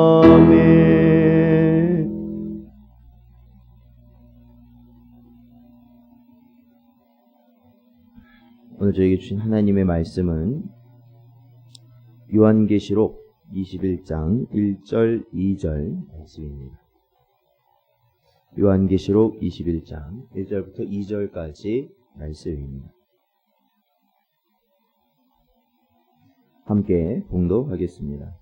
아멘. 오늘 저에게 주신 하나님의 말씀은 요한계시록 21장 1절 2절 말씀입니다. 요한계시록 21장 1절부터 2절까지 말씀입니다. 함께 봉독하겠습니다.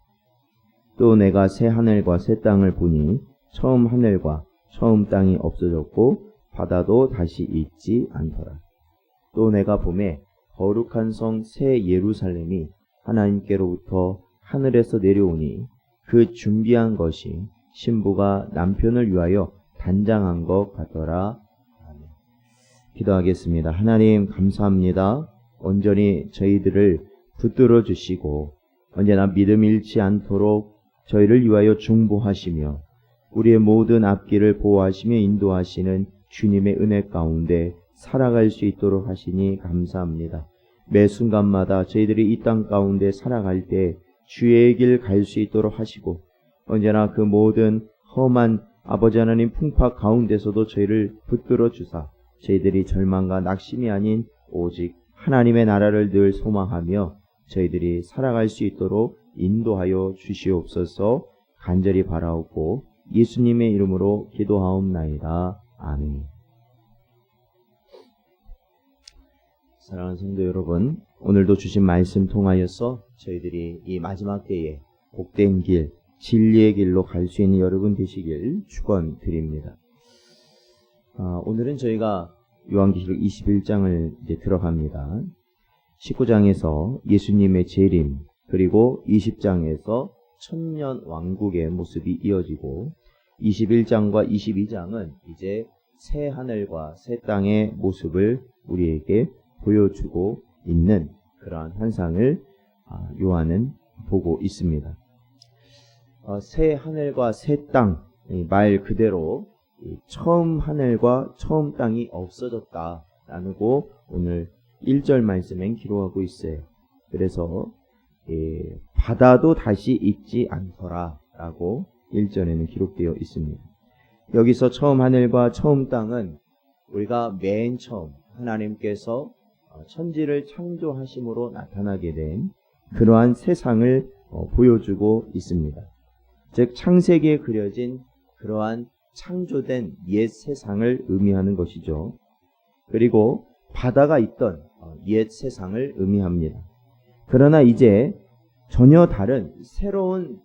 또 내가 새 하늘과 새 땅을 보니 처음 하늘과 처음 땅이 없어졌고 바다도 다시 있지 않더라. 또 내가 보매 거룩한 성 새 예루살렘이 하나님께로부터 하늘에서 내려오니 그 준비한 것이 신부가 남편을 위하여 단장한 것 같더라. 아멘. 기도하겠습니다. 하나님 감사합니다. 온전히 저희들을 붙들어 주시고 언제나 믿음 잃지 않도록 저희를 위하여 중보하시며 우리의 모든 앞길을 보호하시며 인도하시는 주님의 은혜 가운데 살아갈 수 있도록 하시니 감사합니다. 매 순간마다 저희들이 이 땅 가운데 살아갈 때 주의 길 갈 수 있도록 하시고 언제나 그 모든 험한 아버지 하나님 풍파 가운데서도 저희를 붙들어 주사 저희들이 절망과 낙심이 아닌 오직 하나님의 나라를 늘 소망하며 저희들이 살아갈 수 있도록 인도하여 주시옵소서. 간절히 바라옵고 예수님의 이름으로 기도하옵나이다. 아멘. 사랑하는 성도 여러분, 오늘도 주신 말씀 통하여서 저희들이 이 마지막 때에 복된 길, 진리의 길로 갈 수 있는 여러분 되시길 축원드립니다. 오늘은 저희가 요한계시록 21장을 이제 들어갑니다. 19장에서 예수님의 재림, 그리고 20장에서 천년 왕국의 모습이 이어지고 21장과 22장은 이제 새 하늘과 새 땅의 모습을 우리에게 보여주고 있는 그러한 환상을 요한은 보고 있습니다. 새 하늘과 새 땅, 말 그대로 처음 하늘과 처음 땅이 없어졌다라고 오늘 1절 말씀엔 기록하고 있어요. 그래서 바다도 다시 있지 않더라 라고 1절에는 기록되어 있습니다. 여기서 처음 하늘과 처음 땅은 우리가 맨 처음 하나님께서 천지를 창조하심으로 나타나게 된 그러한 세상을 보여주고 있습니다. 즉 창세기에 그려진 그러한 창조된 옛 세상을 의미하는 것이죠. 그리고 바다가 있던 옛 세상을 의미합니다. 그러나 이제 전혀 다른 새로운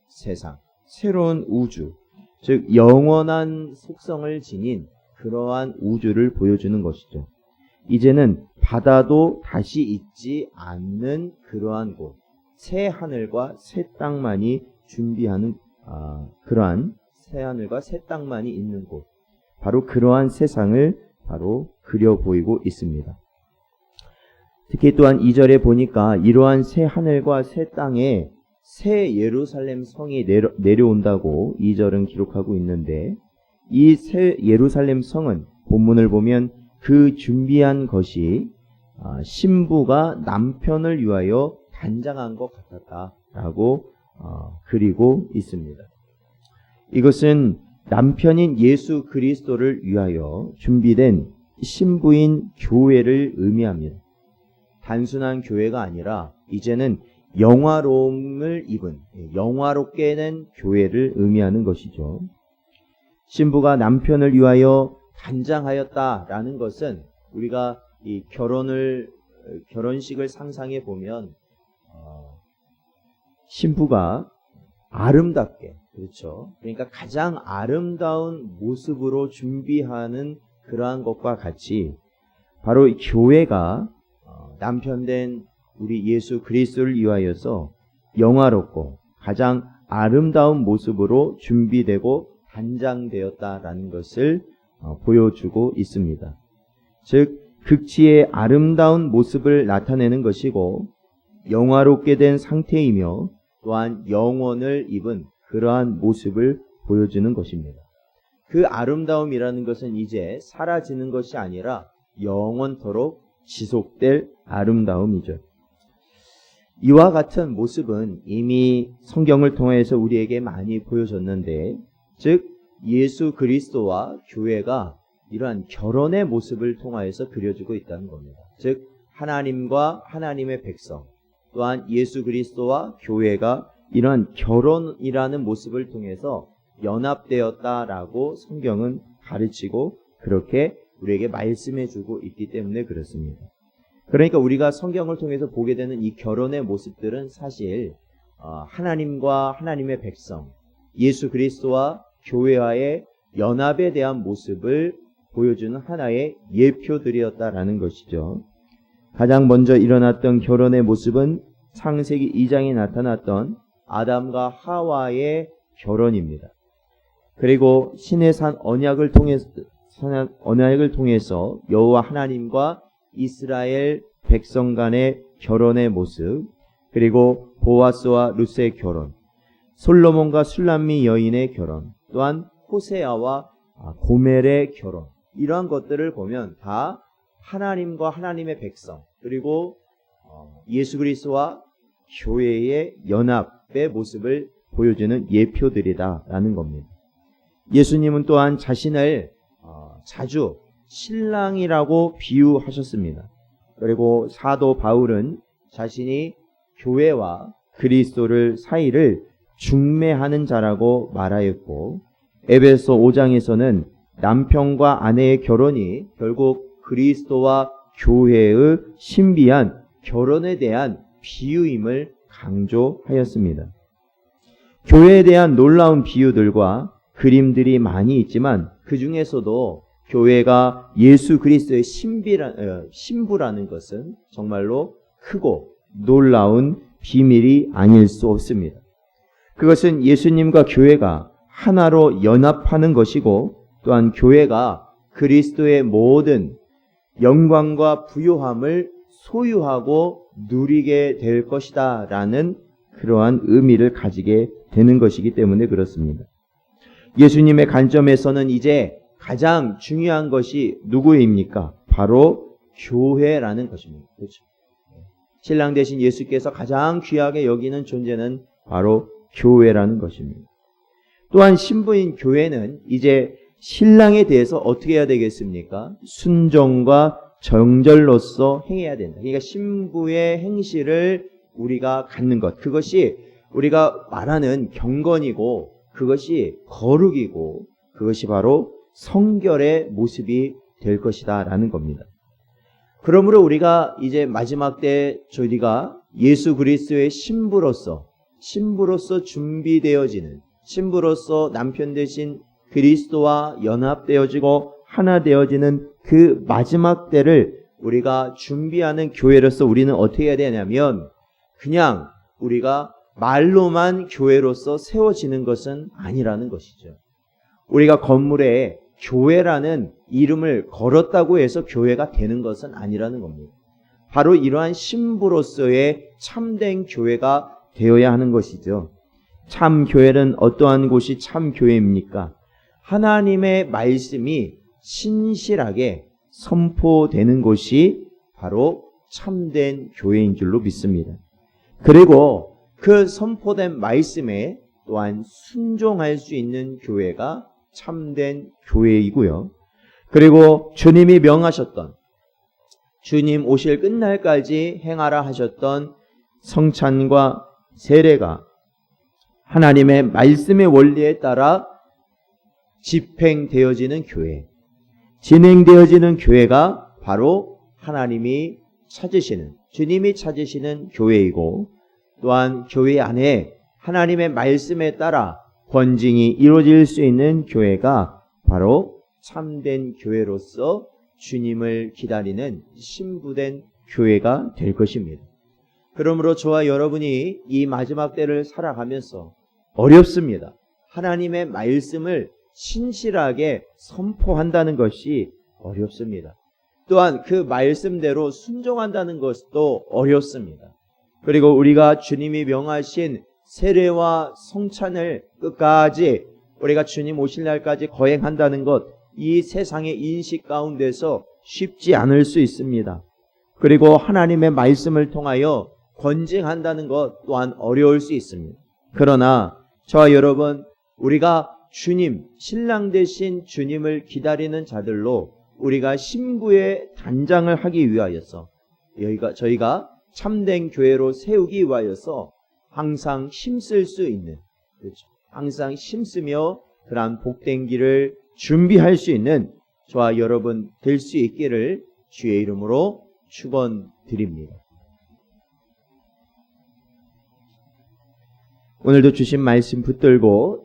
세상, 새로운 우주, 즉 영원한 속성을 지닌 그러한 우주를 보여주는 것이죠. 이제는 바다도 다시 있지 않는 그러한 곳, 새 하늘과 새 땅만이 준비하는 그러한 새 하늘과 새 땅만이 있는 곳, 바로 그러한 세상을 바로 그려 보이고 있습니다. 특히 또한 2절에 보니까 이러한 새 하늘과 새 땅에 새 예루살렘 성이 내려온다고 2절은 기록하고 있는데 이 새 예루살렘 성은 본문을 보면 그 준비한 것이 신부가 남편을 위하여 단장한 것 같았다라고 그리고 있습니다. 이것은 남편인 예수 그리스도를 위하여 준비된 신부인 교회를 의미합니다. 단순한 교회가 아니라 이제는 영화로움을 입은 영화롭게 된 교회를 의미하는 것이죠. 신부가 남편을 위하여 단장하였다라는 것은 우리가 이 결혼식을 상상해 보면 신부가 아름답게, 그렇죠. 그러니까 가장 아름다운 모습으로 준비하는 그러한 것과 같이 바로 교회가 남편된 우리 예수 그리스도를 위하여서 영화롭고 가장 아름다운 모습으로 준비되고 단장되었다라는 것을 보여주고 있습니다. 즉 극치의 아름다운 모습을 나타내는 것이고 영화롭게 된 상태이며 또한 영원을 입은 그러한 모습을 보여주는 것입니다. 그 아름다움이라는 것은 이제 사라지는 것이 아니라 영원토록 지속될 아름다움이죠. 이와 같은 모습은 이미 성경을 통해서 우리에게 많이 보여줬는데, 즉 예수 그리스도와 교회가 이러한 결혼의 모습을 통하여서 그려지고 있다는 겁니다. 즉 하나님과 하나님의 백성, 또한 예수 그리스도와 교회가 이러한 결혼이라는 모습을 통해서 연합되었다라고 성경은 가르치고 그렇게 우리에게 말씀해주고 있기 때문에 그렇습니다. 그러니까 우리가 성경을 통해서 보게 되는 이 결혼의 모습들은 사실 하나님과 하나님의 백성, 예수 그리스도와 교회와의 연합에 대한 모습을 보여주는 하나의 예표들이었다라는 것이죠. 가장 먼저 일어났던 결혼의 모습은 창세기 2장에 나타났던 아담과 하와의 결혼입니다. 그리고 신의 산 언약을 통해서 여호와 하나님과 이스라엘 백성 간의 결혼의 모습, 그리고 보아스와 룻의 결혼, 솔로몬과 술람미 여인의 결혼, 또한 호세아와 고멜의 결혼, 이러한 것들을 보면 다 하나님과 하나님의 백성, 그리고 예수 그리스도와 교회의 연합의 모습을 보여주는 예표들이다라는 겁니다. 예수님은 또한 자신을 자주 신랑이라고 비유하셨습니다. 그리고 사도 바울은 자신이 교회와 그리스도를 사이를 중매하는 자라고 말하였고, 에베소 5장에서는 남편과 아내의 결혼이 결국 그리스도와 교회의 신비한 결혼에 대한 비유임을 강조하였습니다. 교회에 대한 놀라운 비유들과 그림들이 많이 있지만 그 중에서도 교회가 예수 그리스도의 신부라는 것은 정말로 크고 놀라운 비밀이 아닐 수 없습니다. 그것은 예수님과 교회가 하나로 연합하는 것이고, 또한 교회가 그리스도의 모든 영광과 부요함을 소유하고 누리게 될 것이다 라는 그러한 의미를 가지게 되는 것이기 때문에 그렇습니다. 예수님의 관점에서는 이제 가장 중요한 것이 누구입니까? 바로 교회라는 것입니다. 그렇죠? 신랑 되신 예수께서 가장 귀하게 여기는 존재는 바로 교회라는 것입니다. 또한 신부인 교회는 이제 신랑에 대해서 어떻게 해야 되겠습니까? 순종과 정절로서 행해야 된다. 그러니까 신부의 행실을 우리가 갖는 것, 그것이 우리가 말하는 경건이고, 그것이 거룩이고, 그것이 바로 성결의 모습이 될 것이다 라는 겁니다. 그러므로 우리가 이제 마지막 때 저희가 예수 그리스도의 신부로서 준비되어지는, 신부로서 남편 되신 그리스도와 연합되어지고 하나 되어지는 그 마지막 때를 우리가 준비하는 교회로서 우리는 어떻게 해야 되냐면, 그냥 우리가 말로만 교회로서 세워지는 것은 아니라는 것이죠. 우리가 건물에 교회라는 이름을 걸었다고 해서 교회가 되는 것은 아니라는 겁니다. 바로 이러한 신부로서의 참된 교회가 되어야 하는 것이죠. 참 교회는 어떠한 곳이 참 교회입니까? 하나님의 말씀이 신실하게 선포되는 곳이 바로 참된 교회인 줄로 믿습니다. 그리고 그 선포된 말씀에 또한 순종할 수 있는 교회가 참된 교회이고요. 그리고 주님이 명하셨던, 주님 오실 끝날까지 행하라 하셨던 성찬과 세례가 하나님의 말씀의 원리에 따라 집행되어지는 교회, 진행되어지는 교회가 바로 하나님이 찾으시는, 주님이 찾으시는 교회이고, 또한 교회 안에 하나님의 말씀에 따라 권징이 이루어질 수 있는 교회가 바로 참된 교회로서 주님을 기다리는 신부된 교회가 될 것입니다. 그러므로 저와 여러분이 이 마지막 때를 살아가면서 어렵습니다. 하나님의 말씀을 신실하게 선포한다는 것이 어렵습니다. 또한 그 말씀대로 순종한다는 것도 어렵습니다. 그리고 우리가 주님이 명하신 세례와 성찬을 끝까지 우리가 주님 오실 날까지 거행한다는 것, 이 세상의 인식 가운데서 쉽지 않을 수 있습니다. 그리고 하나님의 말씀을 통하여 권징한다는 것 또한 어려울 수 있습니다. 그러나 저와 여러분, 우리가 주님, 신랑 되신 주님을 기다리는 자들로 우리가 신부의 단장을 하기 위하여서 저희가 참된 교회로 세우기 위하여서 항상 힘쓸 수 있는, 그렇죠, 항상 힘쓰며 그러한 복된 길을 준비할 수 있는 저와 여러분 될 수 있기를 주의 이름으로 축원드립니다. 오늘도 주신 말씀 붙들고